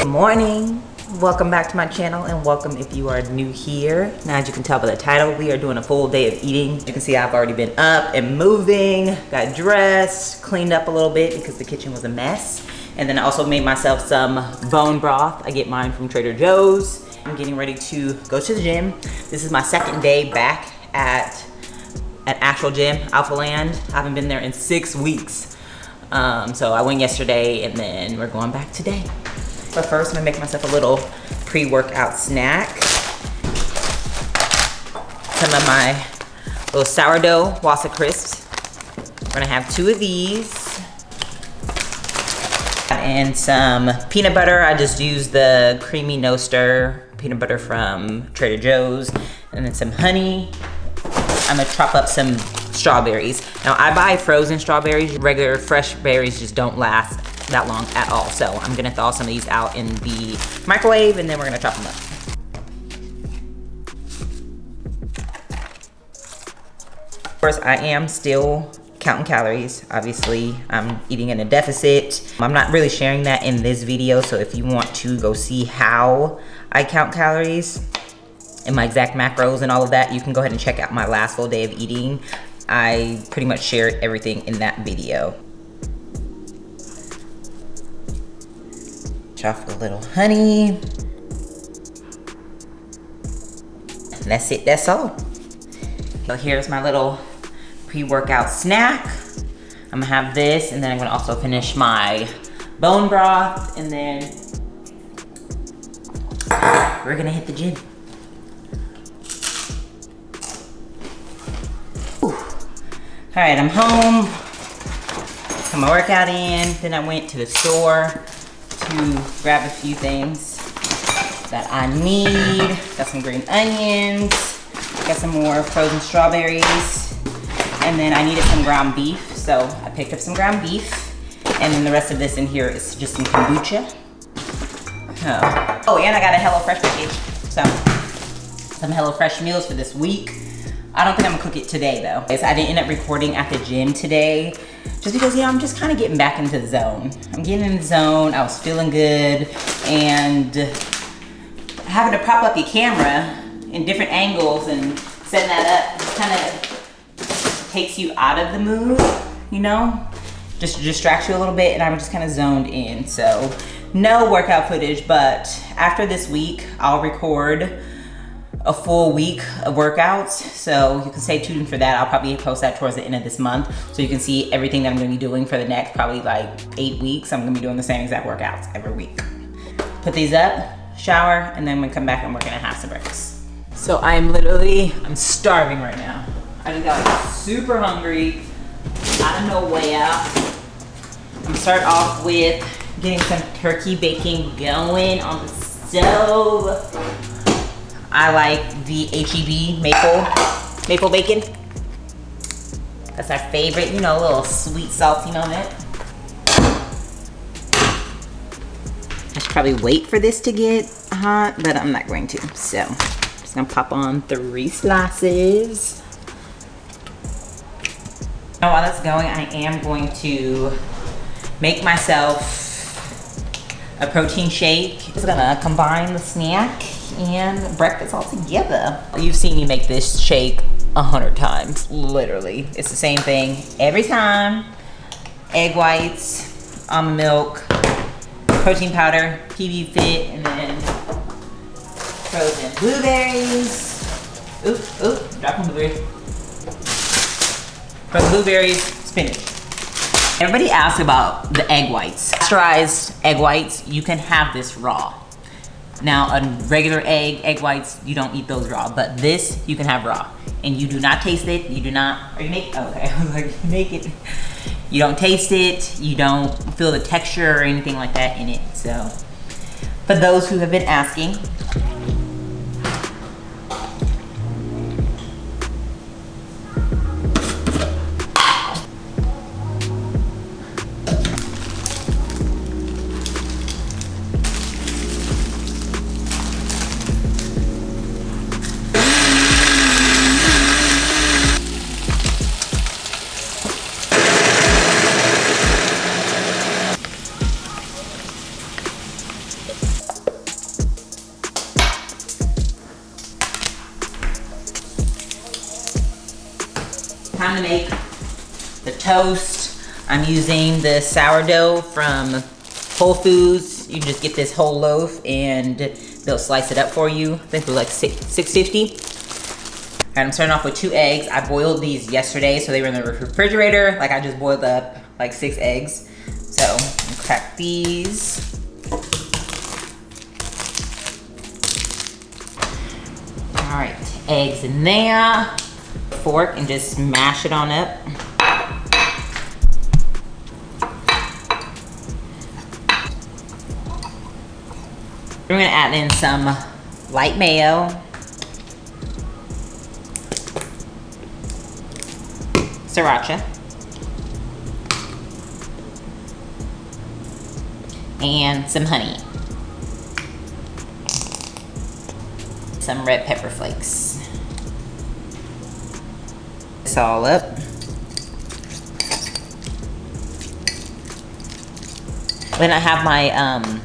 Morning, welcome back to my channel, and welcome if you are new here. Now, as you can tell by the title, we are doing a full day of eating. You can see I've already been up and moving, got dressed, cleaned up a little bit because the kitchen was a mess, and then I also made myself some bone broth. I get mine from Trader Joe's. I'm getting ready to go to the gym. This is my second day back at an actual gym, Alpha Land. I haven't been there in 6 weeks. So I went yesterday, and then we're going back today. But first, I'm gonna make myself a little pre-workout snack. Some of my little sourdough Wassa crisps. We're gonna have 2 of these. And some peanut butter. I just used the creamy no stir peanut butter from Trader Joe's. And then some honey. I'm gonna chop up some strawberries. Now, I buy frozen strawberries. Regular fresh berries just don't last that long at all. So I'm gonna thaw some of these out in the microwave, and then we're gonna chop them up. Of course, I am still counting calories. Obviously, I'm eating in a deficit. I'm not really sharing that in this video, so if you want to go see how I count calories and my exact macros and all of that, you can go ahead and check out my last full day of eating. I pretty much shared everything in that video. Chop a little honey. And that's it, that's all. So here's my little pre-workout snack. I'm gonna have this, and then I'm gonna also finish my bone broth, and then we're gonna hit the gym. All right, I'm home. Got my workout in, then I went to the store to grab a few things that I need. Got some green onions, got some more frozen strawberries, and then I needed some ground beef, so I picked up some ground beef, and then the rest of this in here is just some kombucha. Oh, and I got a HelloFresh package, so some HelloFresh meals for this week. I don't think I'm gonna cook it today though. I didn't end up recording at the gym today, just because, yeah, I'm just kind of getting back into the zone. I'm getting in the zone, I was feeling good, and having to prop up your camera in different angles and setting that up just kind of takes you out of the mood, you know? Just distracts you a little bit, and I'm just kind of zoned in. So no workout footage, but after this week, I'll record a full week of workouts, so you can stay tuned for that. I'll probably post that towards the end of this month, so you can see everything that I'm gonna be doing for the next probably like 8 weeks. I'm gonna be doing the same exact workouts every week. Put these up, shower, and then when we come back and we're gonna have some breakfast. So I'm starving right now. I just got like super hungry, out of nowhere. I'm gonna start off with getting some turkey baking going on the stove. I like the HEB maple bacon. That's our favorite, you know, a little sweet, salty moment. I should probably wait for this to get hot, but I'm not going to. So, I'm just gonna pop on 3 slices. Now, while that's going, I am going to make myself a protein shake. It's gonna combine the snack and breakfast all together. You've seen me make this shake 100 times, literally. It's the same thing every time. Egg whites, almond milk, protein powder, Pbfit, and then frozen blueberries. Oop, dropping blueberries. Frozen blueberries, spinach. Everybody asks about the egg whites. Pasteurized egg whites, you can have this raw. Now, a regular egg whites, you don't eat those raw, but this you can have raw. And you do not taste it, you do not, or you make, okay, I was like, you make it. You don't taste it, you don't feel the texture or anything like that in it. So, for those who have been asking. Time to make the toast. I'm using the sourdough from Whole Foods. You just get this whole loaf and they'll slice it up for you. I think they're like $6.50. And I'm starting off with 2 eggs. I boiled these yesterday, so they were in the refrigerator. Like I just boiled up like 6 eggs. So I'm gonna crack these. All right, eggs in there. Fork and just mash it on up. We're gonna add in some light mayo, sriracha, and some honey, some red pepper flakes. This all up. Then I have my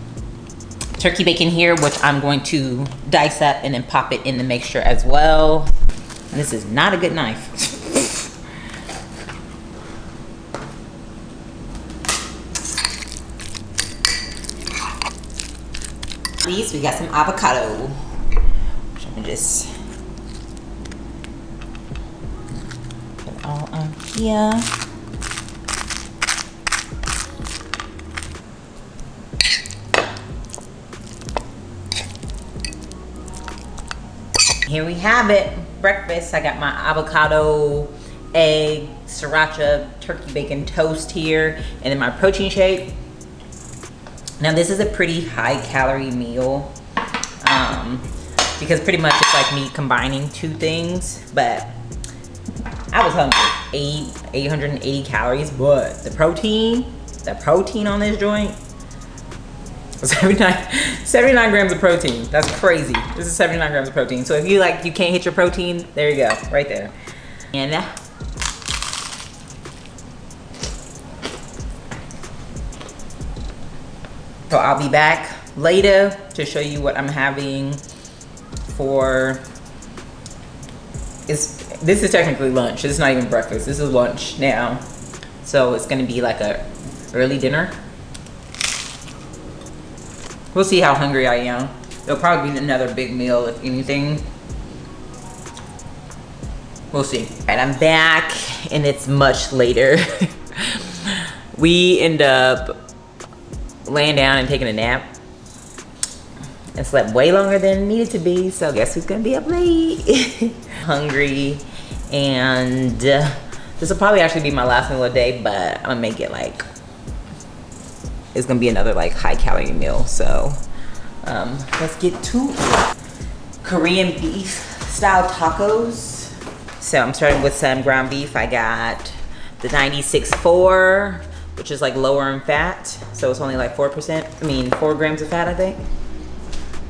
turkey bacon here, which I'm going to dice up and then pop it in the mixture as well. And this is not a good knife. These, we got some avocado, which I'm gonna just put all on here. Here we have it, breakfast. I got my avocado, egg, sriracha, turkey bacon toast here, and then my protein shake. Now this is a pretty high calorie meal because pretty much it's like me combining 2 things, but I was hungry. 880 calories, but the protein on this joint, 79 grams of protein. That's crazy. This is 79 grams of protein. So if you like, you can't hit your protein, there you go, right there. And so I'll be back later to show you what I'm having for, this is technically lunch. This is not even breakfast. This is lunch now. So it's gonna be like a early dinner. We'll see how hungry I am. It'll probably be another big meal, if anything. We'll see. All right, I'm back, and it's much later. We end up laying down and taking a nap. And slept way longer than needed to be, so guess who's gonna be up late? Hungry, and this will probably actually be my last meal of the day, but I'm gonna make it like, it's gonna be another like high calorie meal. So let's get to it. Korean beef style tacos. So I'm starting with some ground beef. I got the 96.4, which is like lower in fat. So it's only like 4 grams of fat, I think.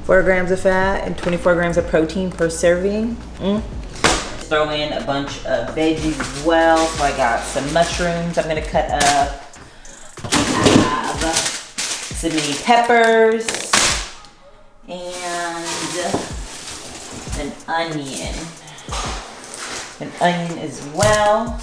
4 grams of fat and 24 grams of protein per serving. Throw in a bunch of veggies as well. So I got some mushrooms I'm gonna cut up. Some mini peppers and an onion. An onion as well.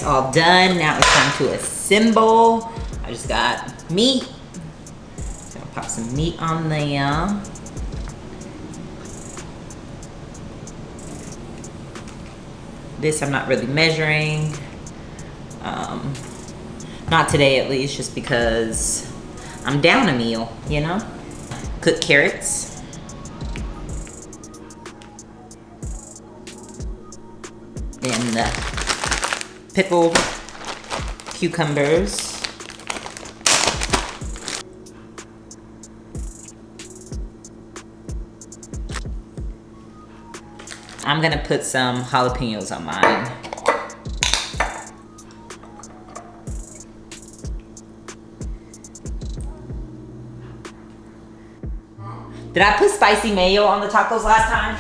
that's all done. Now it's time to assemble. I just got meat. So I'll pop some meat on there. This I'm not really measuring. Not today at least, just because I'm down a meal, you know? Cooked carrots. Then the pickled cucumbers. I'm gonna put some jalapeños on mine. Did I put spicy mayo on the tacos last time?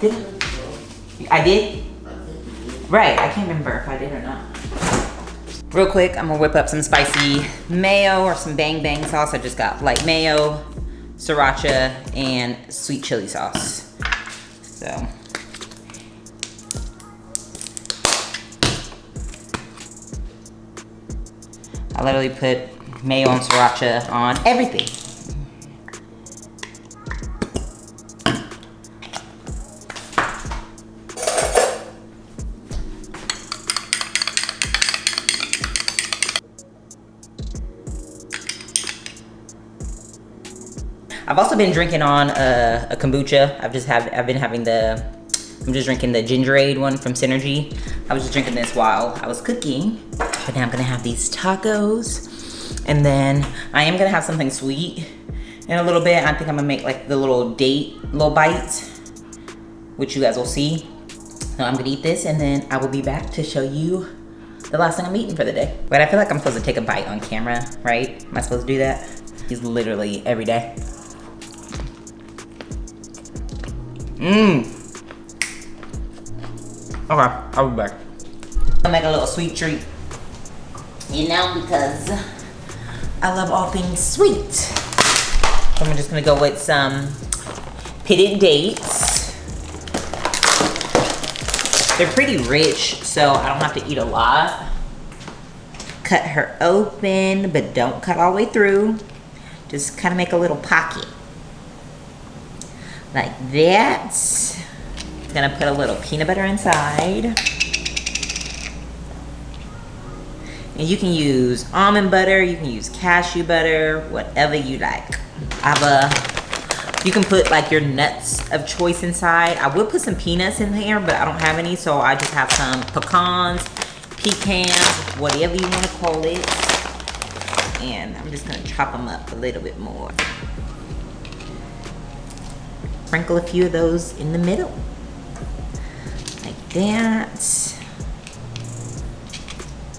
Did I did? Right, I can't remember if I did or not. Real quick, I'm gonna whip up some spicy mayo or some bang bang sauce. I just got light mayo, sriracha, and sweet chili sauce. So. I literally put mayo and sriracha on everything. I've also been drinking on a kombucha. I'm just drinking the gingerade one from Synergy. I was just drinking this while I was cooking. But now I'm gonna have these tacos. And then I am gonna have something sweet in a little bit. I think I'm gonna make like the little bites, which you guys will see. So I'm gonna eat this and then I will be back to show you the last thing I'm eating for the day. But I feel like I'm supposed to take a bite on camera, right? Am I supposed to do that? It's literally every day. Okay, I'll be back. I'll make a little sweet treat. You know, because I love all things sweet. So I'm just gonna go with some pitted dates. They're pretty rich, so I don't have to eat a lot. Cut her open, but don't cut all the way through. Just kind of make a little pocket. Like that. Gonna put a little peanut butter inside. And you can use almond butter, you can use cashew butter, whatever you like. You can put like your nuts of choice inside. I would put some peanuts in here, but I don't have any, so I just have some pecans, whatever you wanna call it. And I'm just gonna chop them up a little bit more. Sprinkle a few of those in the middle. Like that.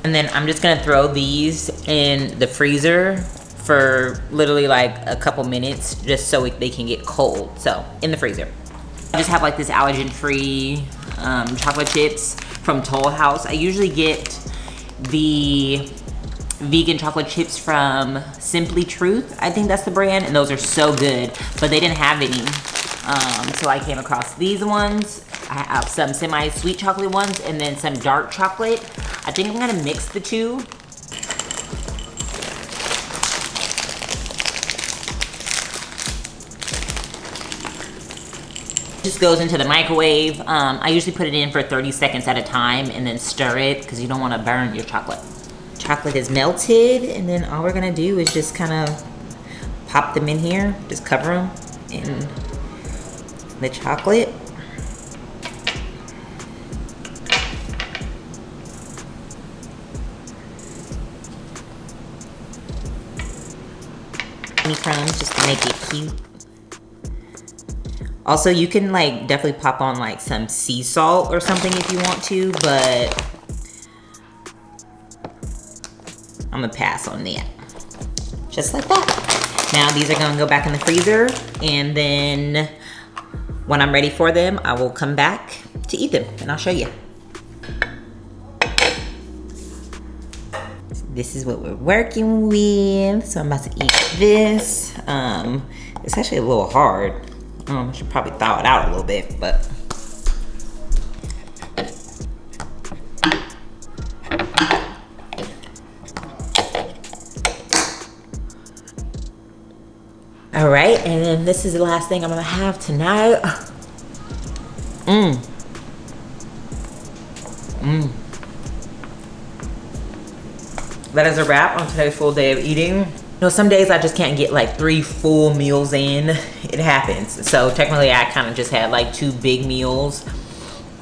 And then I'm just gonna throw these in the freezer for literally like a couple minutes just so they can get cold. So, in the freezer. I just have like this allergen-free chocolate chips from Toll House. I usually get the vegan chocolate chips from Simply Truth. I think that's the brand, and those are so good, but they didn't have any. So I came across these ones. I have some semi-sweet chocolate ones and then some dark chocolate. I think I'm gonna mix the two. Just goes into the microwave. I usually put it in for 30 seconds at a time and then stir it because you don't want to burn your chocolate. Chocolate is melted, and then all we're gonna do is just kind of pop them in here. Just cover them in the chocolate. Crumbs just to make it cute. Also, you can like definitely pop on like some sea salt or something if you want to, but I'm gonna pass on that. Just like that. Now these are gonna go back in the freezer, and then when I'm ready for them, I will come back to eat them and I'll show you. This is what we're working with. So I'm about to eat this. It's actually a little hard. I should probably thaw it out a little bit, but All right, and then this is the last thing I'm gonna have tonight. That is a wrap on today's full day of eating. You know, some days I just can't get like 3 full meals in. It happens. So technically I kind of just had like 2 big meals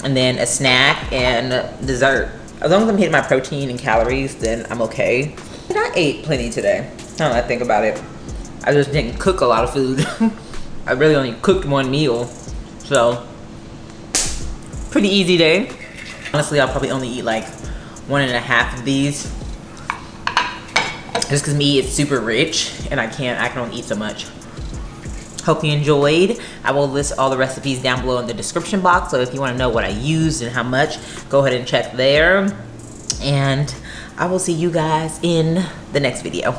and then a snack and dessert. As long as I'm hitting my protein and calories, then I'm okay. And I ate plenty today. Now that I think about it. I just didn't cook a lot of food. I really only cooked 1 meal. So, pretty easy day. Honestly, I'll probably only eat like 1.5 of these. Just cause me, it's super rich and I can only eat so much. Hope you enjoyed. I will list all the recipes down below in the description box. So if you wanna know what I used and how much, go ahead and check there. And I will see you guys in the next video.